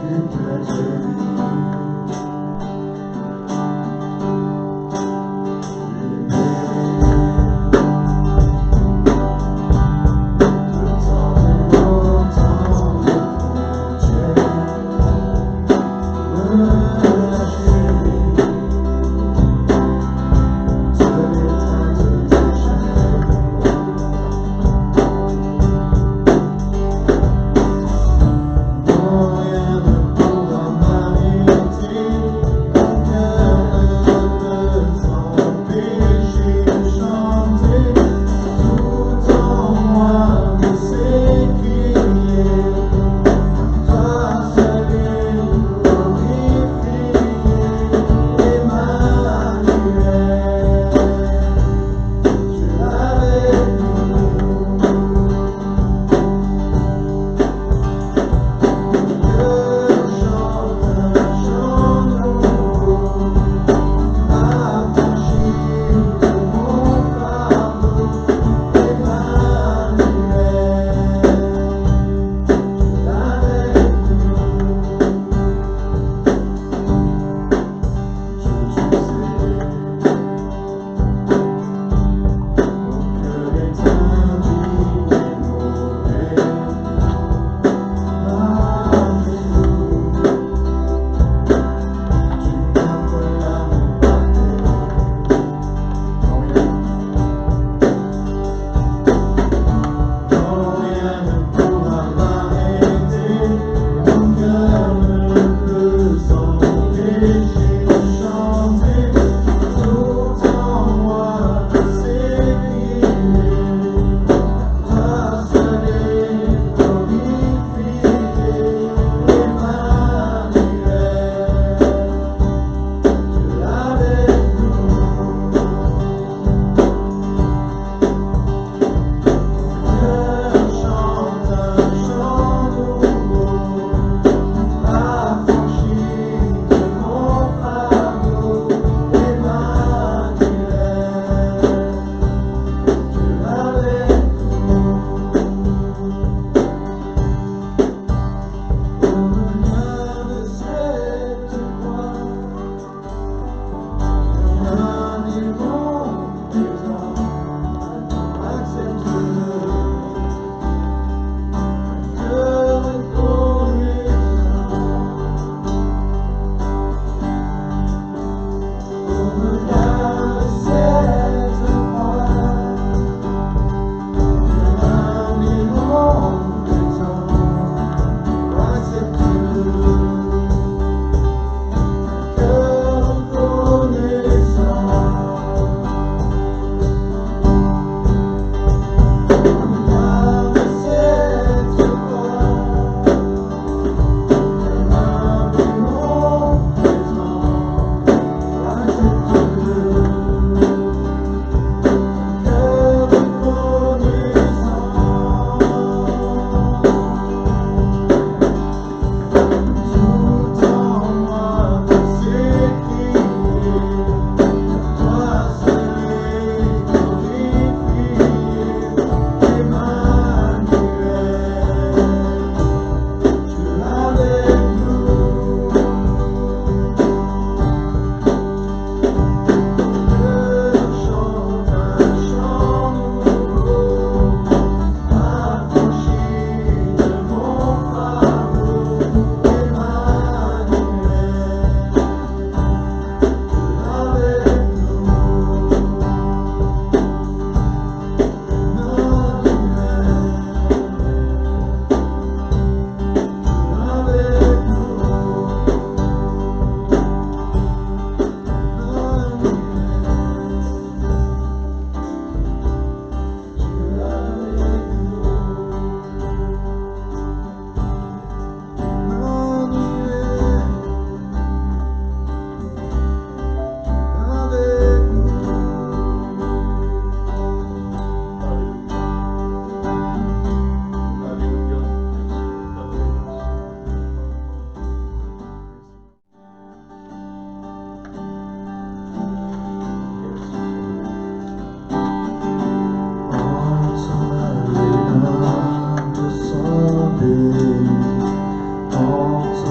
Moyen de prendre un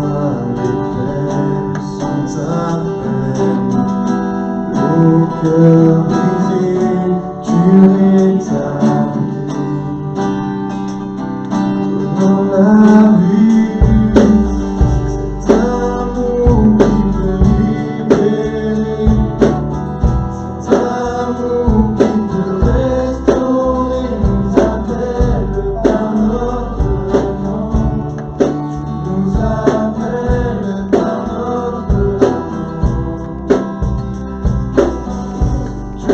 toi les faibles sont à peine. Le cœur brisé, tu rétablis. Dans la vie, cet amour qui peut libérer, cet amour qui peut restaurer, nous appelle par notre nom, nous appelle par notre nom. Tu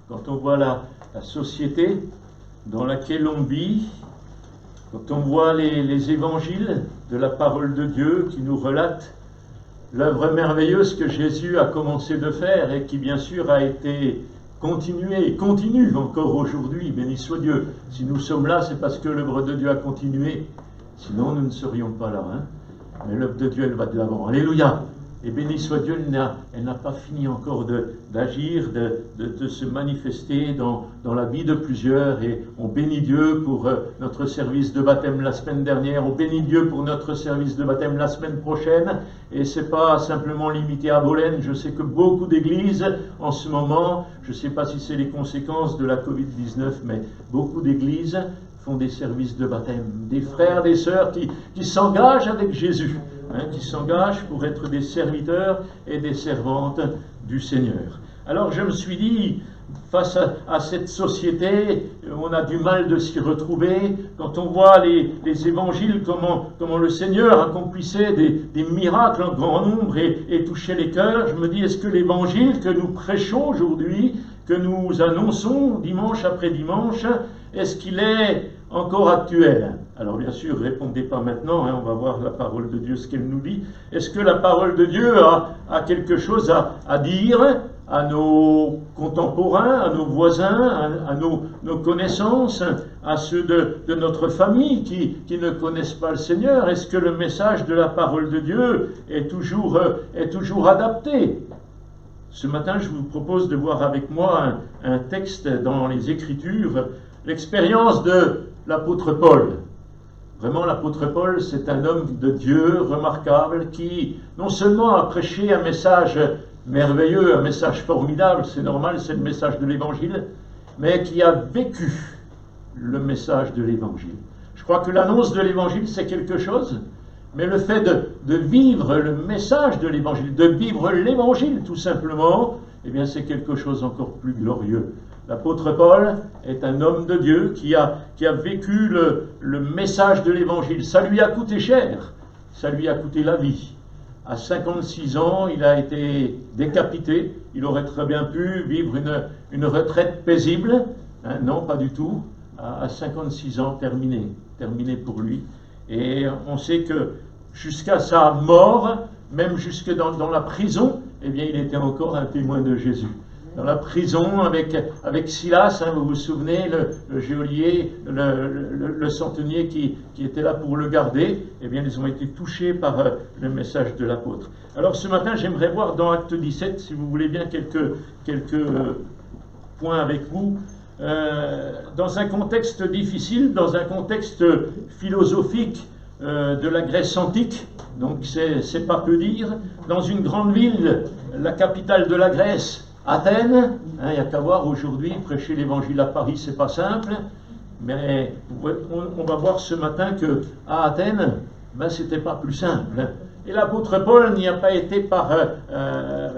Quand on voit la société dans laquelle on vit, quand on voit les évangiles de la parole de Dieu qui nous relatent l'œuvre merveilleuse que Jésus a commencé de faire et qui bien sûr a été continuée et continue encore aujourd'hui, béni soit Dieu. Si nous sommes là, c'est parce que l'œuvre de Dieu a continué, sinon nous ne serions pas là. Mais l'œuvre de Dieu, elle va de l'avant. Alléluia! Et béni soit Dieu, elle n'a pas fini encore d'agir, de se manifester dans la vie de plusieurs. Et on bénit Dieu pour notre service de baptême la semaine dernière. On bénit Dieu pour notre service de baptême la semaine prochaine. Et ce n'est pas simplement limité à Bolène. Je sais que beaucoup d'églises, en ce moment, je ne sais pas si c'est les conséquences de la Covid-19, mais beaucoup d'églises font des services de baptême. Des frères, des sœurs qui s'engagent avec Jésus. Qui s'engagent pour être des serviteurs et des servantes du Seigneur. Alors je me suis dit, face à cette société, on a du mal de s'y retrouver. Quand on voit les évangiles, comment le Seigneur accomplissait des miracles en grand nombre et touchait les cœurs, je me dis, est-ce que l'évangile que nous prêchons aujourd'hui, que nous annonçons dimanche après dimanche, est-ce qu'il est encore actuelle. Alors bien sûr, répondez pas maintenant, hein, on va voir la parole de Dieu, ce qu'elle nous dit. Est-ce que la parole de Dieu a quelque chose à dire à nos contemporains, à nos voisins, à nos connaissances, à ceux de notre famille qui ne connaissent pas le Seigneur? Est-ce que le message de la parole de Dieu est toujours adapté? Ce matin, je vous propose de voir avec moi un texte dans les Écritures, l'expérience de l'apôtre Paul. Vraiment, l'apôtre Paul, c'est un homme de Dieu remarquable qui, non seulement a prêché un message merveilleux, un message formidable, c'est normal, c'est le message de l'Évangile, mais qui a vécu le message de l'Évangile. Je crois que l'annonce de l'Évangile, c'est quelque chose, mais le fait de vivre le message de l'Évangile, de vivre l'Évangile tout simplement, eh bien c'est quelque chose encore plus glorieux. L'apôtre Paul est un homme de Dieu qui a vécu le message de l'Évangile. Ça lui a coûté cher, ça lui a coûté la vie. À 56 ans, il a été décapité. Il aurait très bien pu vivre une retraite paisible. Hein, non, pas du tout. À 56 ans, terminé pour lui. Et on sait que jusqu'à sa mort, même jusque dans la prison, eh bien, il était encore un témoin de Jésus. Dans la prison avec Silas, hein, vous vous souvenez, le geôlier, le centenier qui était là pour le garder, eh bien ils ont été touchés par le message de l'apôtre. Alors ce matin, j'aimerais voir dans Acte 17, si vous voulez bien, quelques points avec vous, dans un contexte difficile, dans un contexte philosophique de la Grèce antique, donc c'est pas peu dire, dans une grande ville, la capitale de la Grèce, Athènes, il n'y a qu'à voir aujourd'hui, prêcher l'évangile à Paris, c'est pas simple, mais on va voir ce matin qu'à Athènes, c'était pas plus simple. Et l'apôtre Paul n'y a pas été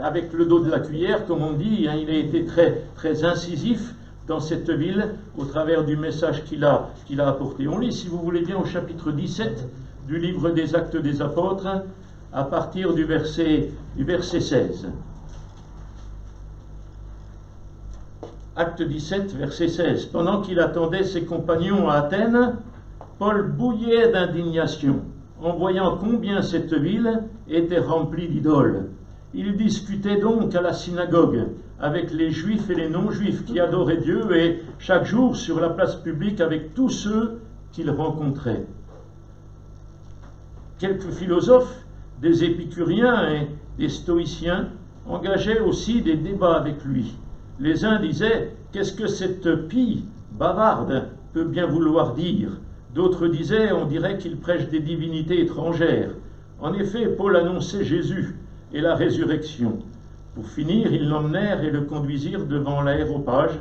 avec le dos de la cuillère, comme on dit, hein, il a été très, très incisif dans cette ville au travers du message qu'il a apporté. On lit, si vous voulez bien, au chapitre 17 du livre des Actes des Apôtres, à partir du verset 16. Acte 17, verset 16. Pendant qu'il attendait ses compagnons à Athènes, Paul bouillait d'indignation en voyant combien cette ville était remplie d'idoles. Il discutait donc à la synagogue avec les juifs et les non-juifs qui adoraient Dieu et chaque jour sur la place publique avec tous ceux qu'il rencontrait. Quelques philosophes, des épicuriens et des stoïciens engageaient aussi des débats avec lui. Les uns disaient « Qu'est-ce que cette pie bavarde peut bien vouloir dire ?» D'autres disaient « On dirait qu'il prêche des divinités étrangères. » En effet, Paul annonçait Jésus et la résurrection. Pour finir, ils l'emmenèrent et le conduisirent devant l'aréopage.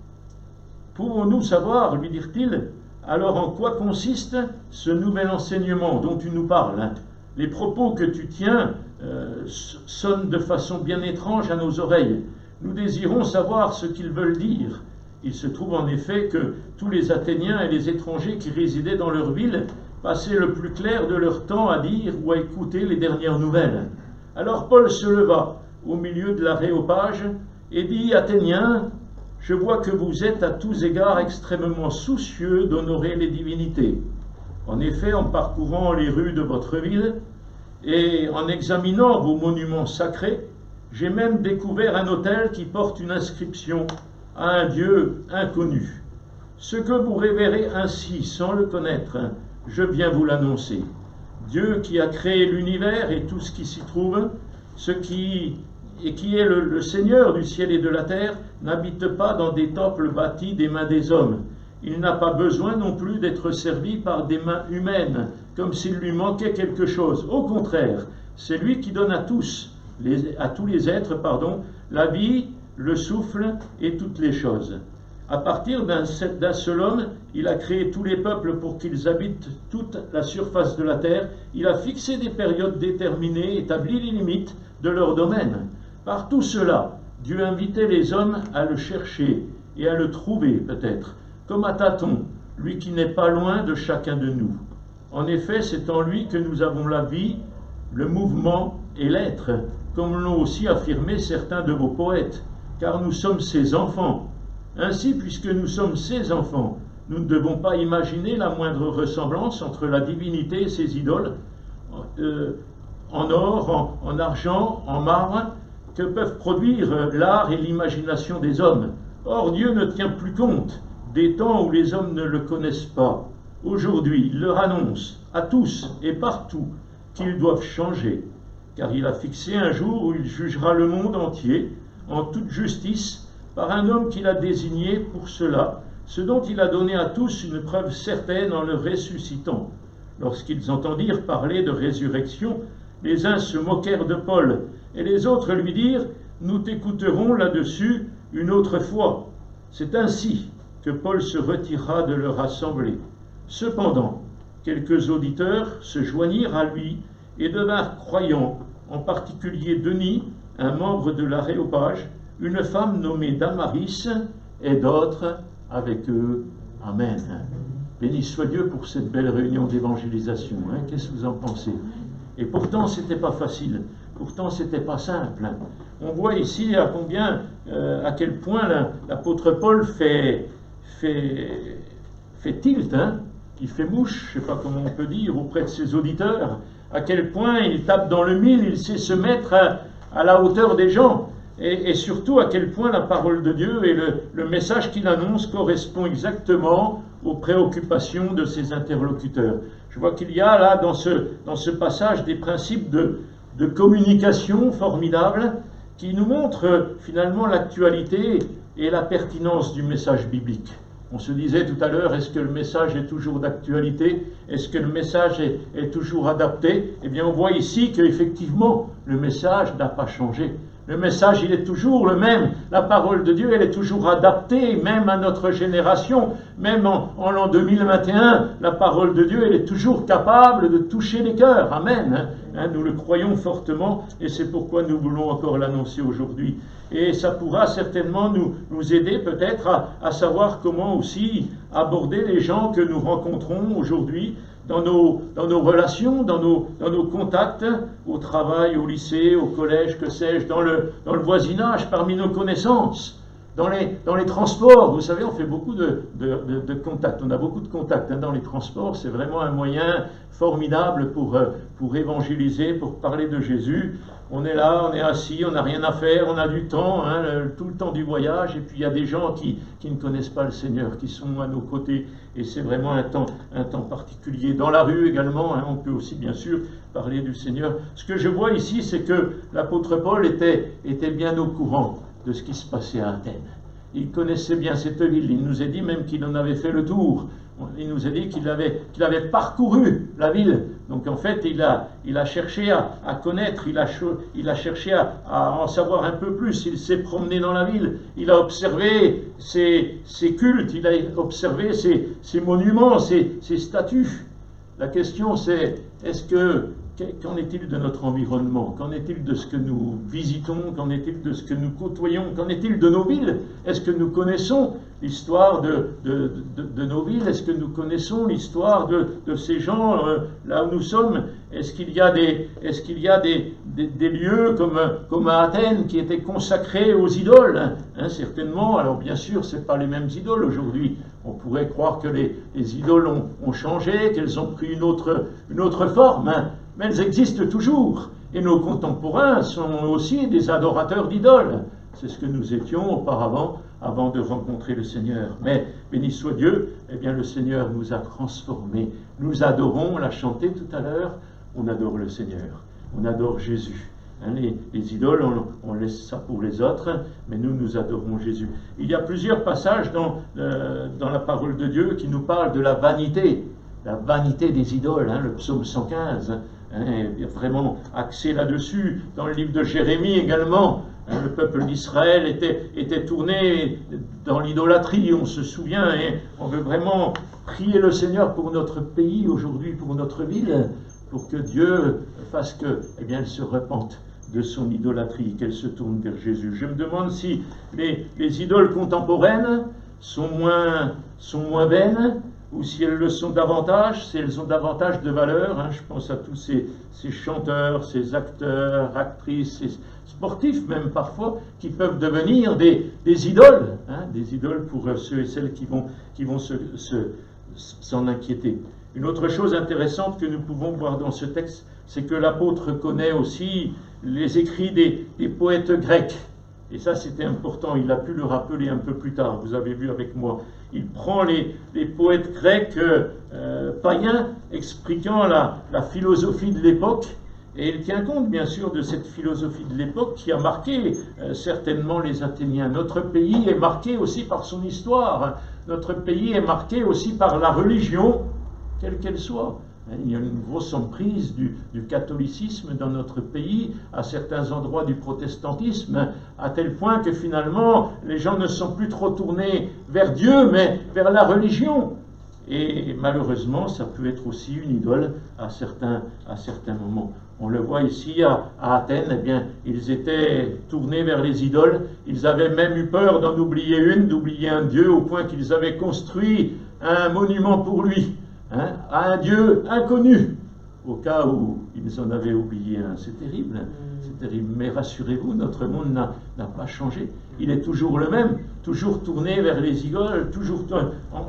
« Pouvons-nous savoir, lui dirent-ils, alors en quoi consiste ce nouvel enseignement dont tu nous parles, hein? Les propos que tu tiens sonnent de façon bien étrange à nos oreilles. Nous désirons savoir ce qu'ils veulent dire. » Il se trouve en effet que tous les Athéniens et les étrangers qui résidaient dans leur ville passaient le plus clair de leur temps à dire ou à écouter les dernières nouvelles. Alors Paul se leva au milieu de l'aréopage et dit « Athéniens, je vois que vous êtes à tous égards extrêmement soucieux d'honorer les divinités. En effet, en parcourant les rues de votre ville et en examinant vos monuments sacrés, j'ai même découvert un autel qui porte une inscription à un Dieu inconnu. Ce que vous révérez ainsi sans le connaître, je viens vous l'annoncer. Dieu qui a créé l'univers et tout ce qui s'y trouve, qui est le Seigneur du ciel et de la terre, n'habite pas dans des temples bâtis des mains des hommes. Il n'a pas besoin non plus d'être servi par des mains humaines, comme s'il lui manquait quelque chose. Au contraire, c'est lui qui donne à tous les êtres, la vie, le souffle et toutes les choses. À partir d'un seul homme, il a créé tous les peuples pour qu'ils habitent toute la surface de la terre. Il a fixé des périodes déterminées, établi les limites de leur domaine. Par tout cela, Dieu invitait les hommes à le chercher et à le trouver peut-être, comme à tâtons, lui qui n'est pas loin de chacun de nous. En effet, c'est en lui que nous avons la vie, le mouvement et l'être, comme l'ont aussi affirmé certains de vos poètes, car nous sommes ses enfants. Ainsi, puisque nous sommes ses enfants, nous ne devons pas imaginer la moindre ressemblance entre la divinité et ses idoles, en or, en argent, en marbre, que peuvent produire l'art et l'imagination des hommes. Or, Dieu ne tient plus compte des temps où les hommes ne le connaissent pas. Aujourd'hui, il leur annonce à tous et partout qu'ils doivent changer, car il a fixé un jour où il jugera le monde entier en toute justice par un homme qu'il a désigné pour cela, ce dont il a donné à tous une preuve certaine en le ressuscitant. Lorsqu'ils entendirent parler de résurrection, les uns se moquèrent de Paul, et les autres lui dirent « Nous t'écouterons là-dessus une autre fois ». C'est ainsi que Paul se retira de leur assemblée. Cependant, quelques auditeurs se joignirent à lui et devinrent croyants, en particulier Denis, un membre de l'Aréopage, une femme nommée Damaris, et d'autres avec eux. Amen. Béni soit Dieu pour cette belle réunion d'évangélisation. Qu'est-ce que vous en pensez? Et pourtant, ce n'était pas facile. Pourtant, ce n'était pas simple. On voit ici à quel point l'apôtre Paul fait tilt, il fait mouche, je ne sais pas comment on peut dire, auprès de ses auditeurs, à quel point il tape dans le mille, il sait se mettre à la hauteur des gens, et surtout à quel point la parole de Dieu et le message qu'il annonce correspond exactement aux préoccupations de ses interlocuteurs. Je vois qu'il y a là dans ce passage des principes de communication formidables qui nous montrent finalement l'actualité et la pertinence du message biblique. On se disait tout à l'heure, est-ce que le message est toujours d'actualité? Est-ce que le message est toujours adapté? Eh bien, on voit ici qu'effectivement, le message n'a pas changé. Le message, il est toujours le même. La parole de Dieu, elle est toujours adaptée, même à notre génération. Même en l'an 2021, la parole de Dieu, elle est toujours capable de toucher les cœurs. Amen. Nous le croyons fortement et c'est pourquoi nous voulons encore l'annoncer aujourd'hui. Et ça pourra certainement nous aider peut-être à savoir comment aussi aborder les gens que nous rencontrons aujourd'hui dans nos relations, dans nos contacts, au travail, au lycée, au collège, que sais-je, dans le voisinage, parmi nos connaissances, dans les transports. Vous savez, on fait beaucoup de contacts, on a beaucoup de contacts dans les transports. C'est vraiment un moyen formidable pour évangéliser, pour parler de Jésus. On est là, on est assis, on n'a rien à faire, on a du temps, tout le temps du voyage, et puis il y a des gens qui ne connaissent pas le Seigneur, qui sont à nos côtés, et c'est vraiment un temps particulier. Dans la rue également, on peut aussi bien sûr parler du Seigneur. Ce que je vois ici, c'est que l'apôtre Paul était bien au courant de ce qui se passait à Athènes. Il connaissait bien cette ville, il nous a dit même qu'il en avait fait le tour. Il nous a dit qu'il avait parcouru la ville. Donc en fait, il a cherché à connaître, il a cherché à en savoir un peu plus. Il s'est promené dans la ville, il a observé ses cultes, il a observé ses monuments, ses statues. La question c'est, qu'en est-il de notre environnement? Qu'en est-il de ce que nous visitons? Qu'en est-il de ce que nous côtoyons? Qu'en est-il de nos villes? Est-ce que nous connaissons l'histoire de nos villes? Est-ce que nous connaissons l'histoire de ces gens là où nous sommes? Est-ce qu'il y a des lieux comme à Athènes qui étaient consacrés aux idoles? Certainement. Alors bien sûr, ce n'est pas les mêmes idoles aujourd'hui. On pourrait croire que les idoles ont changé, qu'elles ont pris une autre forme, mais elles existent toujours. Et nos contemporains sont aussi des adorateurs d'idoles. C'est ce que nous étions auparavant, avant de rencontrer le Seigneur. Mais, béni soit Dieu, eh bien le Seigneur nous a transformés. Nous adorons, on l'a chanté tout à l'heure, on adore le Seigneur, on adore Jésus. Les idoles, on laisse ça pour les autres, mais nous adorons Jésus. Il y a plusieurs passages dans la parole de Dieu qui nous parlent de la vanité des idoles, le psaume 115, est vraiment axé là-dessus. Dans le livre de Jérémie également, le peuple d'Israël était tourné dans l'idolâtrie, on se souvient, et on veut vraiment prier le Seigneur pour notre pays aujourd'hui, pour notre ville, pour que Dieu fasse qu'elle se repente de son idolâtrie, qu'elle se tourne vers Jésus. Je me demande si les idoles contemporaines sont moins vaines ou si elles le sont davantage, si elles ont davantage de valeur. Je pense à tous ces chanteurs, ces acteurs, actrices, ces sportifs même parfois, qui peuvent devenir des idoles, des idoles pour ceux et celles qui vont s'en inquiéter. Une autre chose intéressante que nous pouvons voir dans ce texte, c'est que l'apôtre connaît aussi les écrits des poètes grecs. Et ça, c'était important, il a pu le rappeler un peu plus tard, vous avez vu avec moi. Il prend les poètes grecs païens expliquant la philosophie de l'époque, et il tient compte bien sûr de cette philosophie de l'époque qui a marqué certainement les Athéniens. Notre pays est marqué aussi par son histoire, notre pays est marqué aussi par la religion, quelle qu'elle soit. Il y a une grosse emprise du catholicisme dans notre pays, à certains endroits du protestantisme, à tel point que finalement les gens ne sont plus trop tournés vers Dieu, mais vers la religion. Et malheureusement, ça peut être aussi une idole à certains moments. On le voit ici à Athènes, eh bien, ils étaient tournés vers les idoles, ils avaient même eu peur d'en oublier une, d'oublier un Dieu, au point qu'ils avaient construit un monument pour lui. À un Dieu inconnu, au cas où ils en avaient oublié un. C'est terrible, mais rassurez-vous, notre monde n'a pas changé. Il est toujours le même, toujours tourné vers les idoles, toujours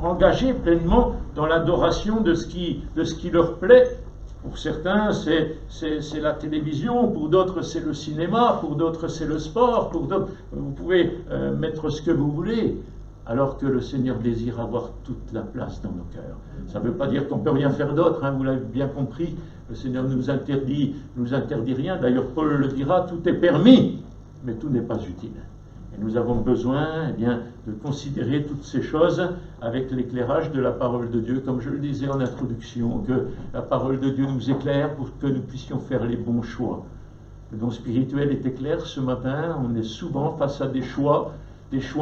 engagé pleinement dans l'adoration de ce qui leur plaît. Pour certains, c'est la télévision, pour d'autres, c'est le cinéma, pour d'autres, c'est le sport, pour d'autres, vous pouvez mettre ce que vous voulez. Alors que le Seigneur désire avoir toute la place dans nos cœurs. Ça ne veut pas dire qu'on ne peut rien faire d'autre, vous l'avez bien compris. Le Seigneur nous interdit rien. D'ailleurs, Paul le dira, tout est permis, mais tout n'est pas utile. Et nous avons besoin de considérer toutes ces choses avec l'éclairage de la parole de Dieu, comme je le disais en introduction, que la parole de Dieu nous éclaire pour que nous puissions faire les bons choix. Le don spirituel était clair ce matin, on est souvent face à des choix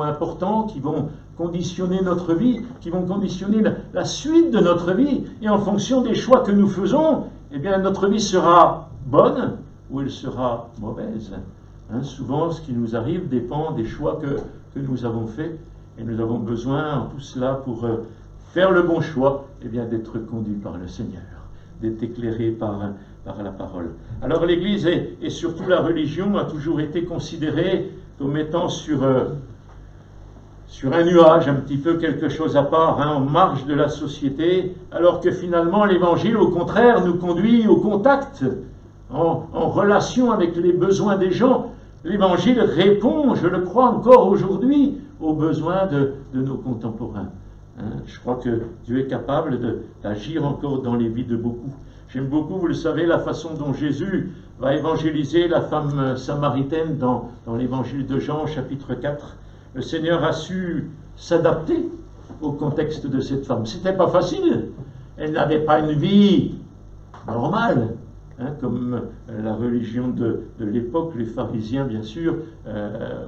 importants qui vont conditionner notre vie, qui vont conditionner la suite de notre vie. Et en fonction des choix que nous faisons, notre vie sera bonne ou elle sera mauvaise. Souvent, ce qui nous arrive dépend des choix que nous avons faits. Et nous avons besoin, en tout cela, pour faire le bon choix, d'être conduit par le Seigneur, d'être éclairé par la parole. Alors l'Église et surtout la religion a toujours été considérée comme étant sur un nuage, un petit peu quelque chose à part, en marge de la société, alors que finalement l'Évangile, au contraire, nous conduit au contact, en relation avec les besoins des gens. L'Évangile répond, je le crois encore aujourd'hui, aux besoins de nos contemporains. Je crois que Dieu est capable d'agir encore dans les vies de beaucoup. J'aime beaucoup, vous le savez, la façon dont Jésus va évangéliser la femme samaritaine dans l'Évangile de Jean, chapitre 4. Le Seigneur a su s'adapter au contexte de cette femme. C'était pas facile. Elle n'avait pas une vie normale, comme la religion de l'époque, les pharisiens, bien sûr,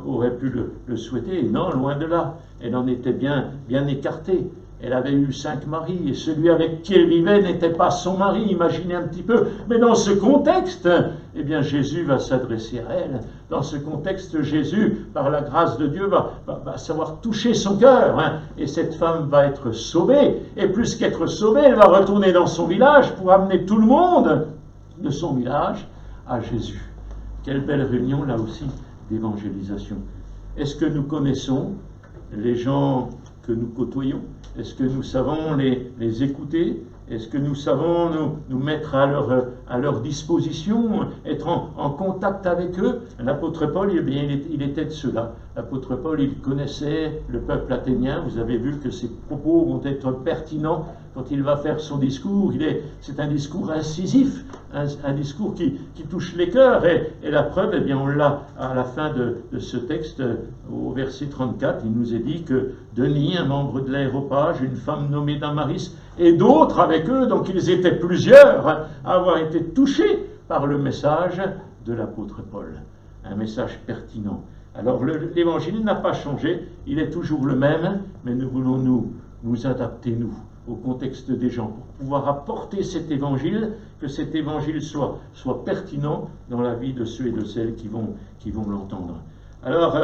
auraient pu le souhaiter. Non, loin de là. Elle en était bien écartée. Elle avait eu 5 maris, et celui avec qui elle vivait n'était pas son mari, imaginez un petit peu. Mais dans ce contexte, Jésus va s'adresser à elle. Dans ce contexte, Jésus, par la grâce de Dieu, va savoir toucher son cœur. Et cette femme va être sauvée. Et plus qu'être sauvée, elle va retourner dans son village pour amener tout le monde de son village à Jésus. Quelle belle réunion, là aussi, d'évangélisation. Est-ce que nous connaissons les gens que nous côtoyons? Est-ce que nous savons les écouter? Est-ce que nous savons nous mettre à leur disposition, être en contact avec eux? L'apôtre Paul, il était de ceux-là. L'apôtre Paul, il connaissait le peuple athénien. Vous avez vu que ses propos vont être pertinents quand il va faire son discours. C'est un discours incisif, un discours qui touche les cœurs. Et la preuve, on l'a à la fin de ce texte, au verset 34. Il nous est dit que Denis, un membre de l'aéropage, une femme nommée Damaris, et d'autres avec eux, donc ils étaient plusieurs à avoir été touchés par le message de l'apôtre Paul. Un message pertinent. Alors l'évangile n'a pas changé, il est toujours le même, mais nous voulons nous adapter, nous, au contexte des gens, pour pouvoir apporter cet évangile, que cet évangile soit pertinent dans la vie de ceux et de celles qui vont l'entendre. Alors,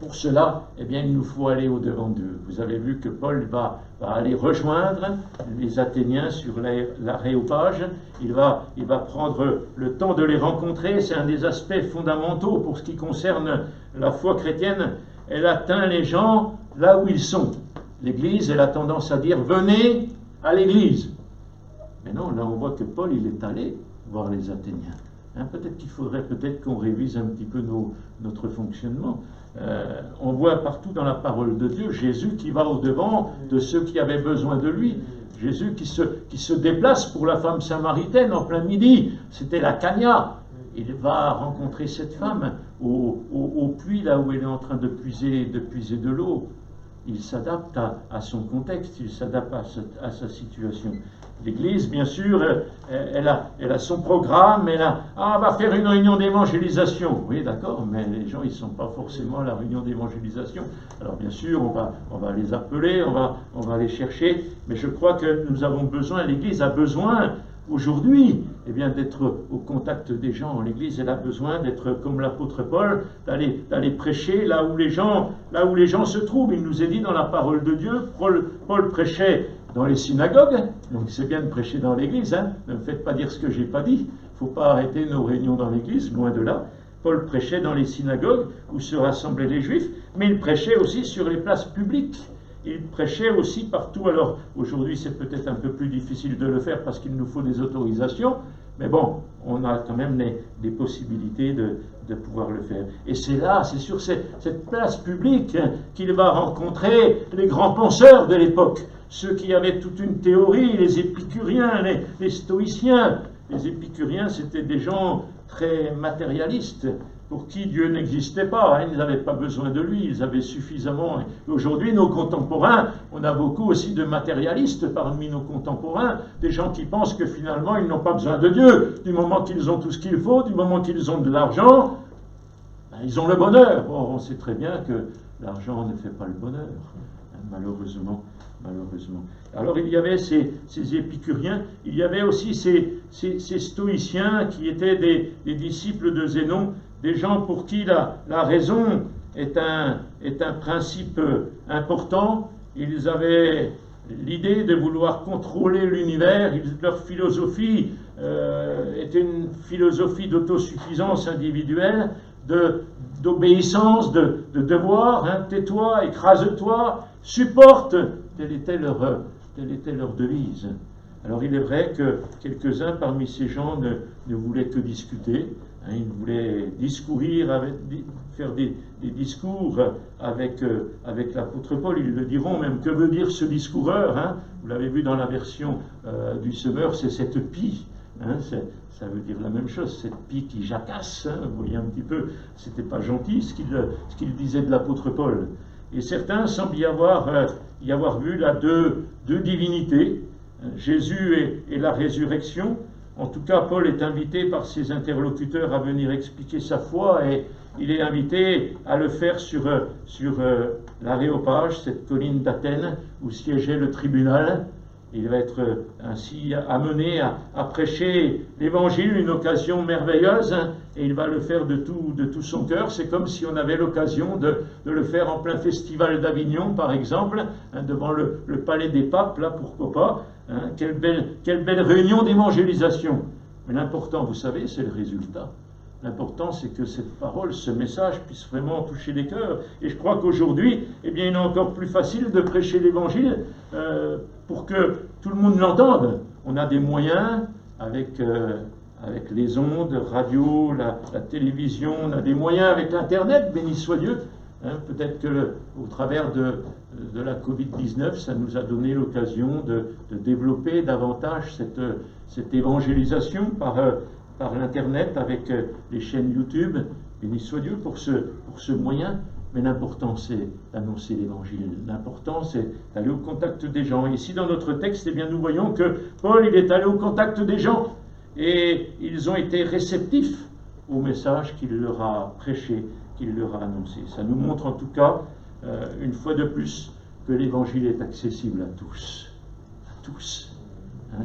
Pour cela, eh bien, il nous faut aller au-devant d'eux. Vous avez vu que Paul va aller rejoindre les Athéniens sur l'Aréopage. Il va prendre le temps de les rencontrer. C'est un des aspects fondamentaux pour ce qui concerne la foi chrétienne. Elle atteint les gens là où ils sont. L'Église, elle a tendance à dire « venez à l'Église ». Mais non, là on voit que Paul, il est allé voir les Athéniens. Peut-être qu'il faudrait qu'on révise un petit peu notre fonctionnement. On voit partout dans la parole de Dieu Jésus qui va au-devant de ceux qui avaient besoin de lui. Jésus qui se déplace pour la femme samaritaine en plein midi. C'était la Cagna. Il va rencontrer cette femme au puits, là où elle est en train de puiser de l'eau. Il s'adapte à son contexte, il s'adapte à sa situation. L'Église, bien sûr, elle a son programme, on va faire une réunion d'évangélisation. Oui, d'accord, mais les gens, ils ne sont pas forcément à la réunion d'évangélisation. Alors, bien sûr, on va les appeler, on va les chercher, mais je crois que nous avons besoin, l'Église a besoin, aujourd'hui, d'être au contact des gens. L'Église, elle a besoin d'être comme l'apôtre Paul, d'aller prêcher là où les gens se trouvent. Il nous est dit dans la parole de Dieu, Paul prêchait dans les synagogues, donc c'est bien de prêcher dans l'Église, ne me faites pas dire ce que j'ai pas dit, il ne faut pas arrêter nos réunions dans l'Église, loin de là. Paul prêchait dans les synagogues où se rassemblaient les Juifs, mais il prêchait aussi sur les places publiques. Il prêchait aussi partout. Alors aujourd'hui c'est peut-être un peu plus difficile de le faire parce qu'il nous faut des autorisations, mais bon, on a quand même des possibilités de pouvoir le faire. Et c'est là, c'est sur cette place publique qu'il va rencontrer les grands penseurs de l'époque, ceux qui avaient toute une théorie, les épicuriens, les stoïciens. Les épicuriens, c'était des gens très matérialistes, pour qui Dieu n'existait pas, ils n'avaient pas besoin de lui, ils avaient suffisamment. Et aujourd'hui, nos contemporains, on a beaucoup aussi de matérialistes parmi nos contemporains, des gens qui pensent que finalement ils n'ont pas besoin de Dieu, du moment qu'ils ont tout ce qu'il faut, du moment qu'ils ont de l'argent, ils ont le bonheur. Or, on sait très bien que l'argent ne fait pas le bonheur, malheureusement. Alors il y avait ces épicuriens, il y avait aussi ces stoïciens qui étaient des disciples de Zénon, des gens pour qui la raison est un principe important. Ils avaient l'idée de vouloir contrôler l'univers. Leur philosophie était une philosophie d'autosuffisance individuelle, d'obéissance, de devoir. Tais-toi, écrase-toi, supporte. Telle était leur devise. Alors il est vrai que quelques-uns parmi ces gens ne voulaient que discuter. Ils voulaient faire des discours avec l'apôtre Paul. Ils le diront même. Que veut dire ce discoureur? Vous l'avez vu dans la version du Semeur, c'est cette pie. Ça veut dire la même chose, cette pie qui jacasse. Vous voyez un petit peu, c'était pas gentil ce qu'il disait de l'apôtre Paul. Et certains semblent y avoir vu là deux divinités, Jésus et la résurrection. En tout cas, Paul est invité par ses interlocuteurs à venir expliquer sa foi et il est invité à le faire sur l'Aréopage, cette colline d'Athènes où siégeait le tribunal. Il va être ainsi amené à prêcher l'Évangile, une occasion merveilleuse, et il va le faire de tout son cœur. C'est comme si on avait l'occasion de le faire en plein festival d'Avignon, par exemple, devant le palais des papes, là, pourquoi pas. Quelle belle réunion d'évangélisation. Mais l'important, vous savez, c'est le résultat. L'important, c'est que cette parole, ce message puisse vraiment toucher les cœurs. Et je crois qu'aujourd'hui, il est encore plus facile de prêcher l'Évangile pour que tout le monde l'entende. On a des moyens avec les ondes, radio, la télévision, on a des moyens avec l'Internet, béni soit Dieu. Peut-être qu'au travers de la Covid-19, ça nous a donné l'occasion de développer davantage cette évangélisation par l'Internet, avec les chaînes YouTube. Béni soit Dieu pour ce moyen. Mais l'important, c'est d'annoncer l'Évangile. L'important, c'est d'aller au contact des gens. Et ici, dans notre texte, nous voyons que Paul, il est allé au contact des gens. Et ils ont été réceptifs au message qu'il leur a prêché, qu'il leur a annoncé. Ça nous montre en tout cas, une fois de plus, que l'Évangile est accessible à tous. À tous.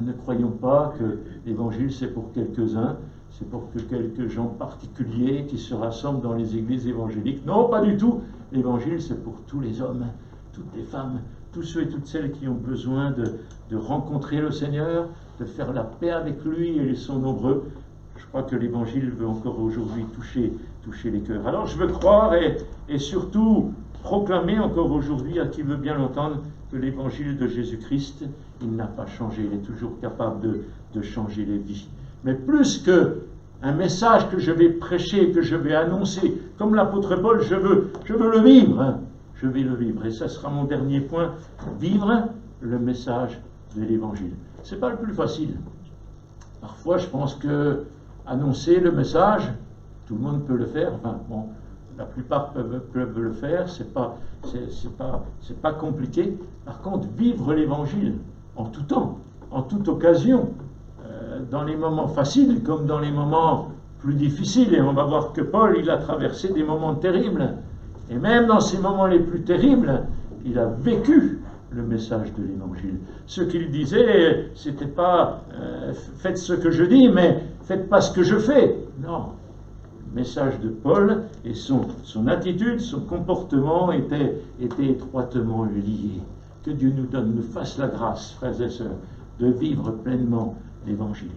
Ne croyons pas que l'Évangile, c'est pour quelques-uns. c'est pour que quelques gens particuliers qui se rassemblent dans les églises évangéliques. Non, pas du tout. L'évangile, c'est pour tous les hommes, toutes les femmes, tous ceux et toutes celles qui ont besoin de rencontrer le Seigneur, de faire la paix avec lui, et ils sont nombreux. Je crois que l'évangile veut encore aujourd'hui toucher les cœurs. Alors je veux croire et surtout proclamer encore aujourd'hui à qui veut bien l'entendre que l'évangile de Jésus-Christ, il n'a pas changé, il est toujours capable de changer les vies. Mais plus qu'un message que je vais prêcher, que je vais annoncer, comme l'apôtre Paul, je veux le vivre. Hein. Je vais le vivre. Et ça sera mon dernier point, vivre le message de l'évangile. Ce n'est pas le plus facile. Parfois, je pense que annoncer le message, tout le monde peut le faire. Enfin, bon, la plupart peuvent le faire. C'est pas compliqué. Par contre, vivre l'évangile en tout temps, en toute occasion, dans les moments faciles comme dans les moments plus difficiles. Et on va voir que Paul, il a traversé des moments terribles. Et même dans ces moments les plus terribles, il a vécu le message de l'évangile. Ce qu'il disait, c'était pas faites ce que je dis, mais faites pas ce que je fais. Non. Le message de Paul et son attitude, son comportement étaient étroitement liés. Que Dieu nous fasse la grâce, frères et sœurs, de vivre pleinement l'évangile.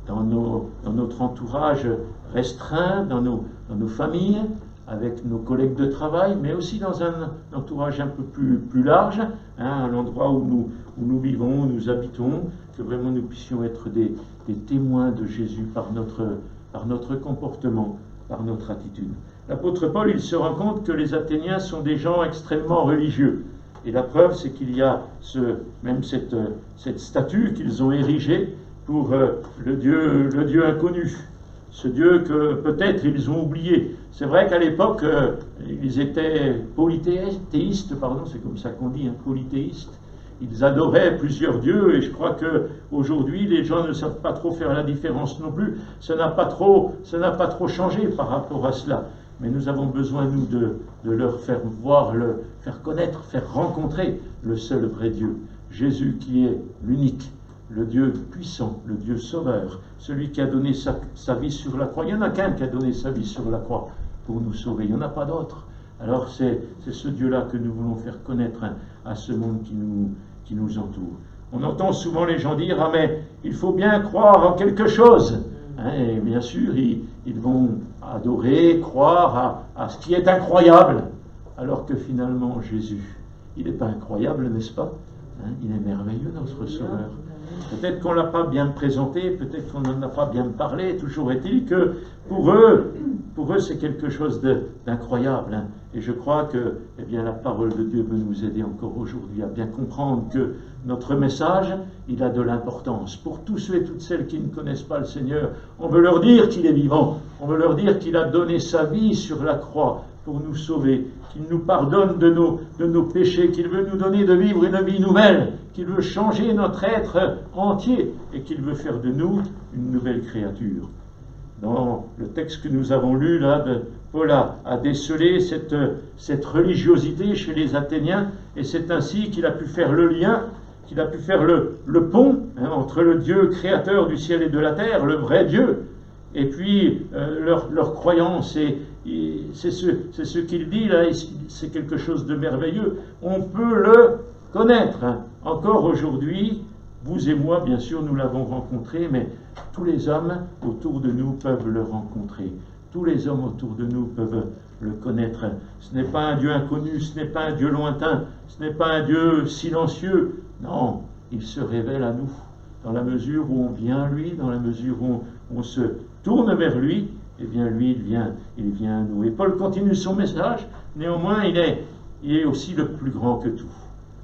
Dans notre entourage restreint, dans nos familles, avec nos collègues de travail, mais aussi dans un entourage un peu plus large, à l'endroit où nous vivons, où nous habitons, que vraiment nous puissions être des témoins de Jésus par notre comportement, par notre attitude. L'apôtre Paul, il se rend compte que les Athéniens sont des gens extrêmement religieux. Et la preuve, c'est qu'il y a même cette statue qu'ils ont érigée pour le Dieu inconnu. Ce Dieu que peut-être ils ont oublié. C'est vrai qu'à l'époque, ils étaient polythéistes, c'est comme ça qu'on dit, polythéistes. Ils adoraient plusieurs dieux, et je crois qu'aujourd'hui, les gens ne savent pas trop faire la différence non plus. Ça n'a pas trop changé par rapport à cela. Mais nous avons besoin, nous, de leur faire voir, faire connaître, faire rencontrer le seul vrai Dieu. Jésus qui est l'unique, le Dieu puissant, le Dieu sauveur, celui qui a donné sa vie sur la croix. Il n'y en a qu'un qui a donné sa vie sur la croix pour nous sauver. Il n'y en a pas d'autre. Alors c'est ce Dieu-là que nous voulons faire connaître à ce monde qui nous entoure. On entend souvent les gens dire « Ah mais il faut bien croire en quelque chose ». Et bien sûr, ils vont adorer, croire à ce qui est incroyable. Alors que finalement, Jésus, il n'est pas incroyable, n'est-ce pas? Il est merveilleux, notre Sauveur. Peut-être qu'on ne l'a pas bien présenté, peut-être qu'on n'en a pas bien parlé. Toujours est-il que pour eux c'est quelque chose d'incroyable. Et je crois que la parole de Dieu veut nous aider encore aujourd'hui à bien comprendre que notre message, il a de l'importance. Pour tous ceux et toutes celles qui ne connaissent pas le Seigneur, on veut leur dire qu'il est vivant. On veut leur dire qu'il a donné sa vie sur la croix pour nous sauver, qu'il nous pardonne de nos péchés, qu'il veut nous donner de vivre une vie nouvelle, qu'il veut changer notre être entier et qu'il veut faire de nous une nouvelle créature. Dans le texte que nous avons lu, là, Paul a décelé cette religiosité chez les Athéniens, et c'est ainsi qu'il a pu faire le lien, qu'il a pu faire le pont entre le Dieu créateur du ciel et de la terre, le vrai Dieu, et puis leur croyance. Et c'est ce qu'il dit là, c'est quelque chose de merveilleux. On peut le connaître. Encore aujourd'hui, vous et moi, bien sûr, nous l'avons rencontré, mais tous les hommes autour de nous peuvent le rencontrer. Tous les hommes autour de nous peuvent le connaître. Ce n'est pas un Dieu inconnu, ce n'est pas un Dieu lointain, ce n'est pas un Dieu silencieux. Non, il se révèle à nous, dans la mesure où on vient à lui, dans la mesure où on se tourne vers lui, eh bien lui, il vient à nous. Et Paul continue son message, néanmoins, il est aussi le plus grand que tout.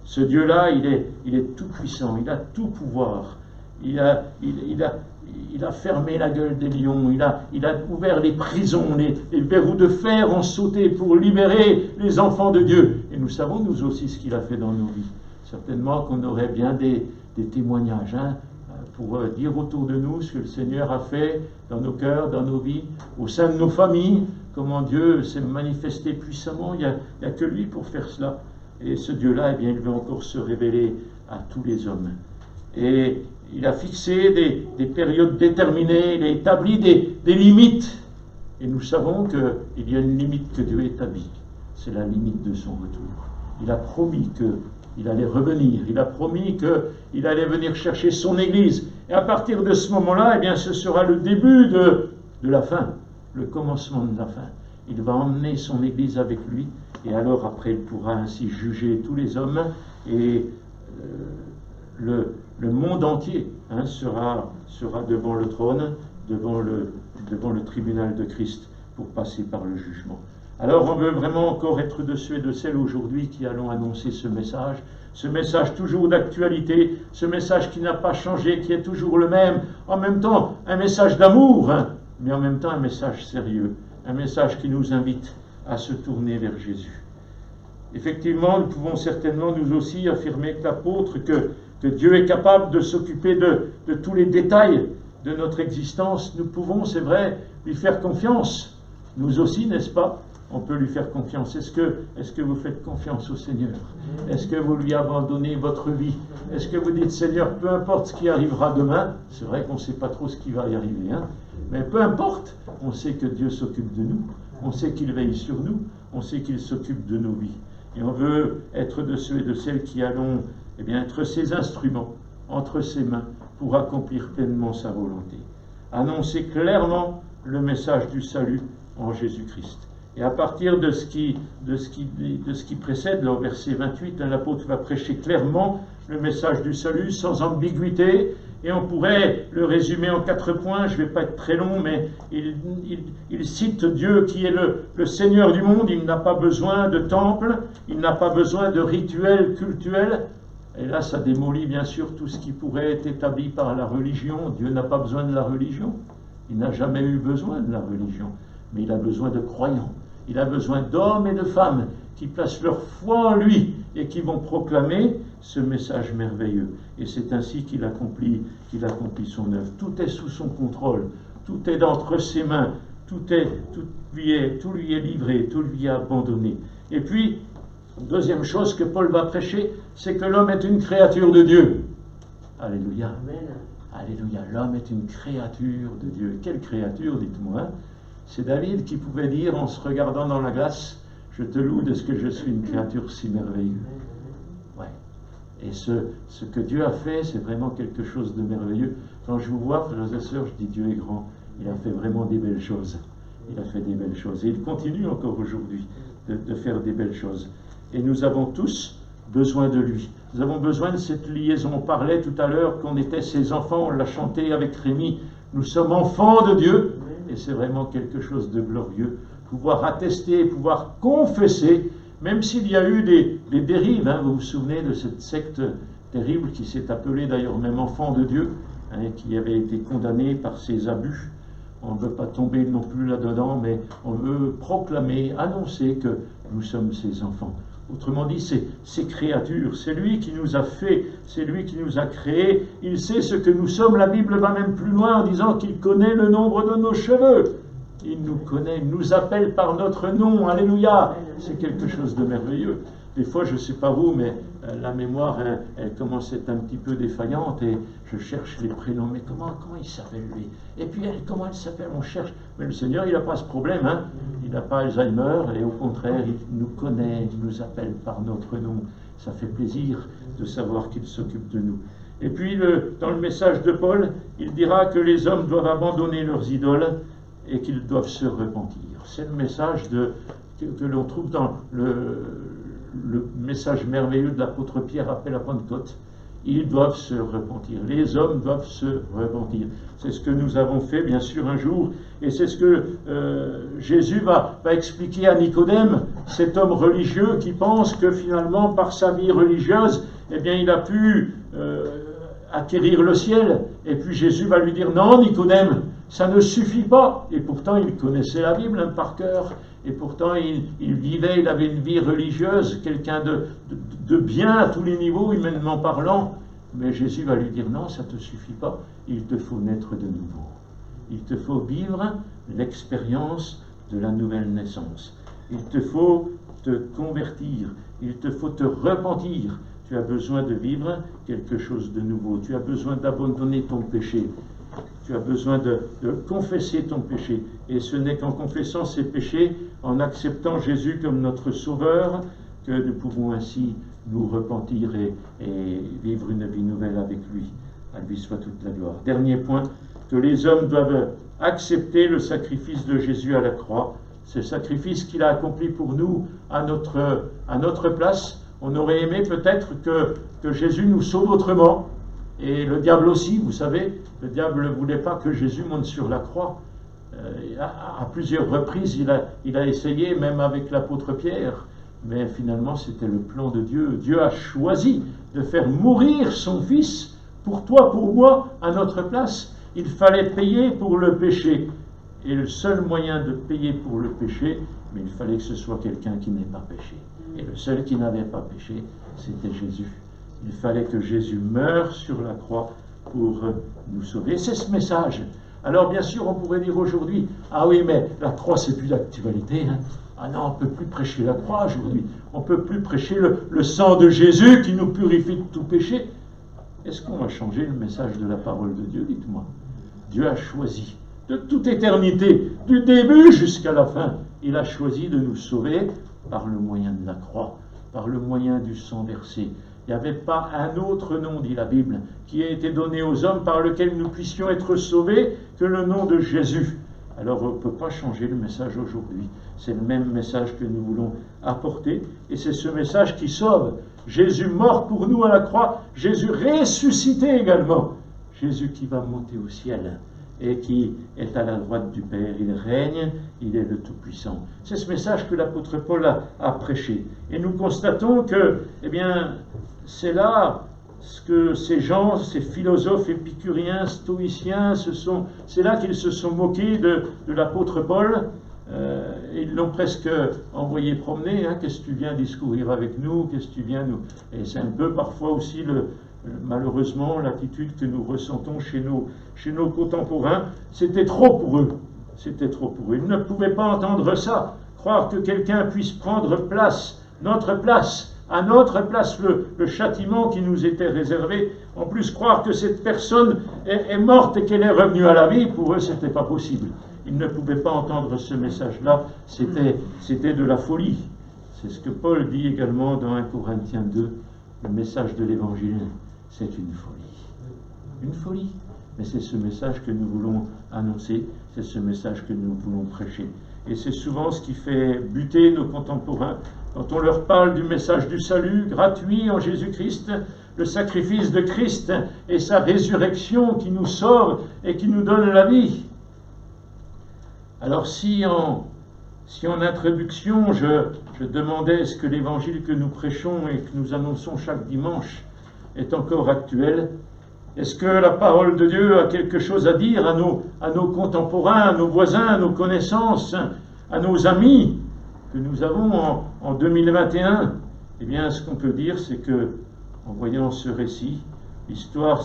Ce Dieu-là, il est tout puissant, il a tout pouvoir. Il a fermé la gueule des lions, il a ouvert les prisons, les verrous de fer ont sauté pour libérer les enfants de Dieu. Et nous savons, nous aussi, ce qu'il a fait dans nos vies. Certainement qu'on aurait bien des témoignages pour dire autour de nous ce que le Seigneur a fait dans nos cœurs, dans nos vies, au sein de nos familles, comment Dieu s'est manifesté puissamment. Il n'y a que lui pour faire cela. Et ce Dieu-là, eh bien, il veut encore se révéler à tous les hommes. Et il a fixé des périodes déterminées, il a établi des limites. Et nous savons qu'il y a une limite que Dieu établit. C'est la limite de son retour. Il a promis qu'il allait revenir. Il a promis qu'il allait venir chercher son Église. Et à partir de ce moment-là, eh bien, ce sera le début de la fin, le commencement de la fin. Il va emmener son Église avec lui. Et alors, après, il pourra ainsi juger tous les hommes. Et le monde entier sera devant le trône, devant le tribunal de Christ, pour passer par le jugement. Alors on veut vraiment encore être de ceux et de celles aujourd'hui qui allons annoncer ce message toujours d'actualité, ce message qui n'a pas changé, qui est toujours le même, en même temps un message d'amour, mais en même temps un message sérieux, un message qui nous invite à se tourner vers Jésus. Effectivement, nous pouvons certainement nous aussi affirmer que l'apôtre, que Dieu est capable de s'occuper de tous les détails de notre existence. Nous pouvons, c'est vrai, lui faire confiance. Nous aussi, n'est-ce pas? On peut lui faire confiance. Est-ce que vous faites confiance au Seigneur? Est-ce que vous lui abandonnez votre vie? Est-ce que vous dites, Seigneur, peu importe ce qui arrivera demain, c'est vrai qu'on ne sait pas trop ce qui va y arriver, mais peu importe, on sait que Dieu s'occupe de nous, on sait qu'il veille sur nous, on sait qu'il s'occupe de nos vies. Et on veut être de ceux et de celles qui allons être ses instruments entre ses mains pour accomplir pleinement sa volonté. Annoncer clairement le message du salut en Jésus-Christ. Et à partir de ce qui précède, là, au verset 28, l'apôtre va prêcher clairement le message du salut, sans ambiguïté, et on pourrait le résumer en 4 points. Je ne vais pas être très long, mais il cite Dieu qui est le Seigneur du monde. Il n'a pas besoin de temple, il n'a pas besoin de rituels cultuels. Et là, ça démolit bien sûr tout ce qui pourrait être établi par la religion. Dieu n'a pas besoin de la religion. Il n'a jamais eu besoin de la religion. Mais il a besoin de croyants. Il a besoin d'hommes et de femmes qui placent leur foi en lui et qui vont proclamer ce message merveilleux. Et c'est ainsi qu'il accomplit son œuvre. Tout est sous son contrôle. Tout est entre ses mains. Tout lui est livré. Tout lui est abandonné. Et puis, deuxième chose que Paul va prêcher, c'est que l'homme est une créature de Dieu. Alléluia. Amen. Alléluia. L'homme est une créature de Dieu. Quelle créature, dites-moi. C'est David qui pouvait dire en se regardant dans la glace, je te loue de ce que je suis une créature si merveilleuse. Ouais. Et ce que Dieu a fait, c'est vraiment quelque chose de merveilleux. Quand je vous vois, frères et sœurs, je dis Dieu est grand. Il a fait vraiment des belles choses. Il a fait des belles choses. Et il continue encore aujourd'hui de faire des belles choses. Et nous avons tous besoin de lui. Nous avons besoin de cette liaison. On parlait tout à l'heure qu'on était ses enfants, on l'a chanté avec Rémi. Nous sommes enfants de Dieu. Et c'est vraiment quelque chose de glorieux. Pouvoir attester, pouvoir confesser, même s'il y a eu des dérives. Vous vous souvenez de cette secte terrible qui s'est appelée d'ailleurs même enfant de Dieu, qui avait été condamnée par ses abus. On ne veut pas tomber non plus là-dedans, mais on veut proclamer, annoncer que nous sommes ses enfants. Autrement dit, c'est créatures, c'est lui qui nous a fait, c'est lui qui nous a créés, il sait ce que nous sommes. La Bible va même plus loin en disant qu'il connaît le nombre de nos cheveux. Il nous connaît, il nous appelle par notre nom, alléluia. C'est quelque chose de merveilleux. Des fois, je ne sais pas vous, mais la mémoire, elle commence à être un petit peu défaillante et je cherche les prénoms. Mais comment il s'appelle lui? Et puis elle, comment elle s'appelle? On cherche. Mais le Seigneur, il n'a pas ce problème. Il n'a pas Alzheimer et au contraire, il nous connaît, il nous appelle par notre nom. Ça fait plaisir de savoir qu'il s'occupe de nous. Et puis, dans le message de Paul, il dira que les hommes doivent abandonner leurs idoles et qu'ils doivent se repentir. C'est le message que l'on trouve dans le message merveilleux de l'apôtre Pierre après la Pentecôte. Ils doivent se repentir. Les hommes doivent se repentir. C'est ce que nous avons fait, bien sûr, un jour. Et c'est ce que Jésus va expliquer à Nicodème, cet homme religieux qui pense que finalement, par sa vie religieuse, il a pu acquérir le ciel. Et puis Jésus va lui dire, non, Nicodème, ça ne suffit pas. Et pourtant, il connaissait la Bible par cœur. Et pourtant, il vivait, il avait une vie religieuse, quelqu'un de bien à tous les niveaux, humainement parlant. Mais Jésus va lui dire, non, ça ne te suffit pas, il te faut naître de nouveau. Il te faut vivre l'expérience de la nouvelle naissance. Il te faut te convertir, il te faut te repentir tu as besoin de vivre quelque chose de nouveau. Tu as besoin d'abandonner ton péché. Tu as besoin de confesser ton péché. Et ce n'est qu'en confessant ces péchés, en acceptant Jésus comme notre Sauveur, que nous pouvons ainsi nous repentir et vivre une vie nouvelle avec lui. À lui soit toute la gloire. Dernier point, que les hommes doivent accepter le sacrifice de Jésus à la croix. Ce sacrifice qu'il a accompli pour nous à notre place. On aurait aimé peut-être que Jésus nous sauve autrement. Et le diable aussi, vous savez, le diable ne voulait pas que Jésus monte sur la croix. À plusieurs reprises, il a essayé, même avec l'apôtre Pierre. Mais finalement, c'était le plan de Dieu. Dieu a choisi de faire mourir son Fils pour toi, pour moi, à notre place. Il fallait payer pour le péché. Et le seul moyen de payer pour le péché, mais il fallait que ce soit quelqu'un qui n'ait pas péché. Et le seul qui n'avait pas péché, c'était Jésus. Il fallait que Jésus meure sur la croix pour nous sauver. C'est ce message. Alors bien sûr, on pourrait dire aujourd'hui, ah oui, mais la croix, c'est plus d'actualité. Hein. Ah non, on ne peut plus prêcher la croix aujourd'hui. On ne peut plus prêcher le sang de Jésus qui nous purifie de tout péché. Est-ce qu'on va changer le message de la parole de Dieu? Dites-moi. Dieu a choisi, de toute éternité, du début jusqu'à la fin, il a choisi de nous sauver par le moyen de la croix, par le moyen du sang versé. Il n'y avait pas un autre nom, dit la Bible, qui a été donné aux hommes par lequel nous puissions être sauvés que le nom de Jésus. Alors on ne peut pas changer le message aujourd'hui. C'est le même message que nous voulons apporter. Et c'est ce message qui sauve. Jésus mort pour nous à la croix. Jésus ressuscité également. Jésus qui va monter au ciel et qui est à la droite du Père. Il règne, il est le Tout-Puissant. C'est ce message que l'apôtre Paul a prêché. Et nous constatons que, eh bien, c'est là ce que ces gens, ces philosophes épicuriens, stoïciens, c'est là qu'ils se sont moqués de l'apôtre Paul. Ils l'ont presque envoyé promener. Hein, qu'est-ce que tu viens discourir avec nous? Qu'est-ce que tu viens nous... Et c'est un peu parfois aussi malheureusement l'attitude que nous ressentons chez nos contemporains. C'était trop pour eux. C'était trop pour eux. Ils ne pouvaient pas entendre ça. Croire que quelqu'un puisse prendre place, notre place, à notre place, le châtiment qui nous était réservé. En plus, croire que cette personne est morte et qu'elle est revenue à la vie, pour eux, c'était pas possible. Ils ne pouvaient pas entendre ce message-là. C'était de la folie. C'est ce que Paul dit également dans 1 Corinthiens 2. Le message de l'Évangile, c'est une folie. Une folie. Mais c'est ce message que nous voulons annoncer. C'est ce message que nous voulons prêcher. Et c'est souvent ce qui fait buter nos contemporains. Quand on leur parle du message du salut gratuit en Jésus-Christ, le sacrifice de Christ et sa résurrection qui nous sauve et qui nous donne la vie. Alors si en introduction, je demandais est-ce que l'évangile que nous prêchons et que nous annonçons chaque dimanche est encore actuel, est-ce que la parole de Dieu a quelque chose à dire à nos contemporains, à nos voisins, à nos connaissances, à nos amis que nous avons en 2021? Eh bien, ce qu'on peut dire, c'est que, en voyant ce récit, l'histoire,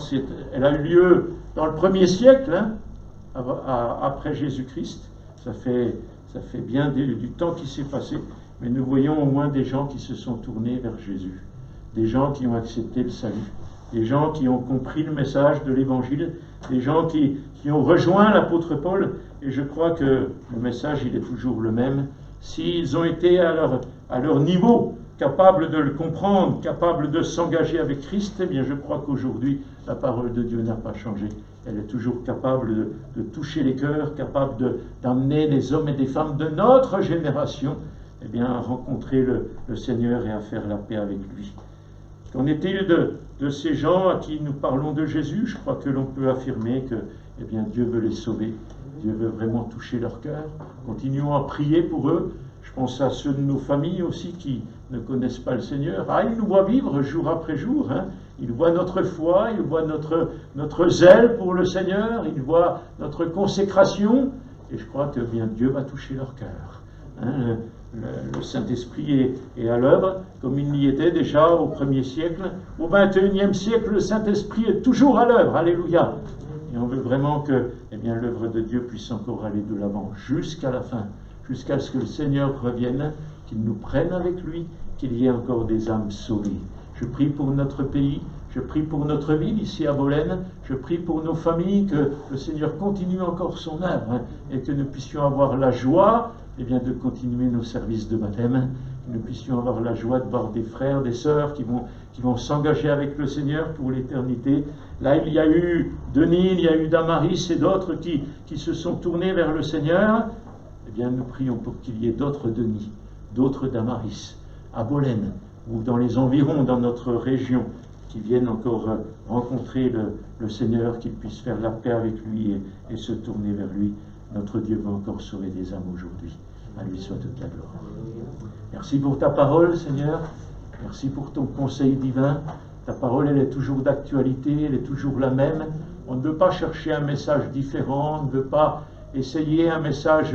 elle a eu lieu dans le 1er siècle, hein, après Jésus-Christ. Ça fait bien du temps qui s'est passé, mais nous voyons au moins des gens qui se sont tournés vers Jésus, des gens qui ont accepté le salut, des gens qui ont compris le message de l'Évangile, des gens qui ont rejoint l'apôtre Paul, et je crois que le message, il est toujours le même. S'ils ont été à leur niveau, capables de le comprendre, capables de s'engager avec Christ, eh bien je crois qu'aujourd'hui, la parole de Dieu n'a pas changé. Elle est toujours capable de toucher les cœurs, capable d'amener les hommes et des femmes de notre génération eh bien, à rencontrer le Seigneur et à faire la paix avec lui. Qu'en est-il de ces gens à qui nous parlons de Jésus? Je crois que l'on peut affirmer que eh bien, Dieu veut les sauver. Dieu veut vraiment toucher leur cœur. Continuons à prier pour eux. Je pense à ceux de nos familles aussi qui ne connaissent pas le Seigneur. Ah, ils nous voient vivre jour après jour. Hein. Ils voient notre foi, ils voient notre zèle pour le Seigneur, ils voient notre consécration. Et je crois que bien Dieu va toucher leur cœur. Hein. Le Saint-Esprit est à l'œuvre, comme il n'y était déjà au 1er siècle. Au 21e siècle, le Saint-Esprit est toujours à l'œuvre. Alléluia. Et on veut vraiment que eh bien, l'œuvre de Dieu puisse encore aller de l'avant jusqu'à la fin, jusqu'à ce que le Seigneur revienne, qu'il nous prenne avec lui, qu'il y ait encore des âmes sauvées. Je prie pour notre pays, je prie pour notre ville ici à Bolène, je prie pour nos familles, que le Seigneur continue encore son œuvre et que nous puissions avoir la joie de continuer nos services de baptême, que nous puissions avoir la joie de voir des frères, des sœurs qui vont s'engager avec le Seigneur pour l'éternité. Là, il y a eu Denis, il y a eu Damaris et d'autres qui se sont tournés vers le Seigneur. Nous prions pour qu'il y ait d'autres Denis, d'autres Damaris, à Bolène, ou dans les environs, dans notre région, qui viennent encore rencontrer le Seigneur, qu'ils puissent faire la paix avec lui et se tourner vers lui. Notre Dieu va encore sauver des âmes aujourd'hui. À lui soit toute la gloire. Merci pour ta parole, Seigneur. Merci pour ton conseil divin. Ta parole, elle est toujours d'actualité, elle est toujours la même. On ne veut pas chercher un message différent, on ne veut pas essayer un message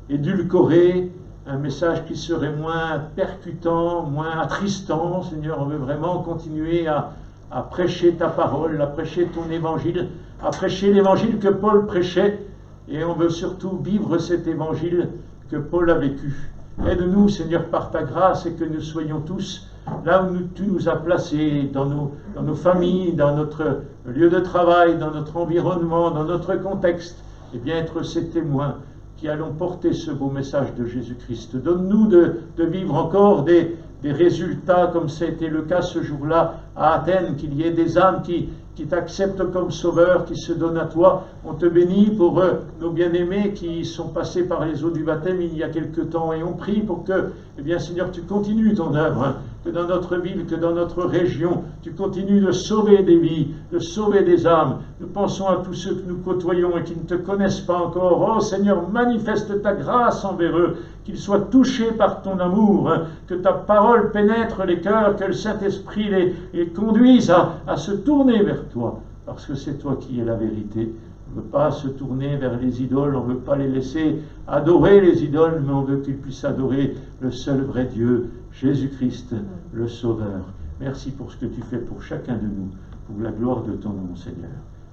édulcoré, un message qui serait moins percutant, moins attristant. Seigneur, on veut vraiment continuer à prêcher ta parole, à prêcher ton évangile, à prêcher l'évangile que Paul prêchait, et on veut surtout vivre cet évangile que Paul a vécu. Aide-nous, Seigneur, par ta grâce, et que nous soyons tous là où tu nous as placés, dans nos familles, dans notre lieu de travail, dans notre environnement, dans notre contexte, et bien être ces témoins qui allons porter ce beau message de Jésus-Christ. Donne-nous de vivre encore des résultats, comme ça a été le cas ce jour-là à Athènes, qu'il y ait des âmes qui t'acceptent comme sauveur, qui se donnent à toi. On te bénit pour nos bien-aimés qui sont passés par les eaux du baptême il y a quelque temps, et on prie pour que, Seigneur, tu continues ton œuvre, que dans notre ville, que dans notre région, tu continues de sauver des vies, de sauver des âmes. Nous pensons à tous ceux que nous côtoyons et qui ne te connaissent pas encore. Oh Seigneur, manifeste ta grâce envers eux, qu'ils soient touchés par ton amour, que ta parole pénètre les cœurs, que le Saint-Esprit les conduise à se tourner vers toi, parce que c'est toi qui es la vérité. On ne veut pas se tourner vers les idoles, on ne veut pas les laisser adorer les idoles, mais on veut qu'ils puissent adorer le seul vrai Dieu, Jésus-Christ, le Sauveur. Merci pour ce que tu fais pour chacun de nous, pour la gloire de ton nom, Seigneur.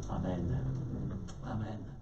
Amen. Amen.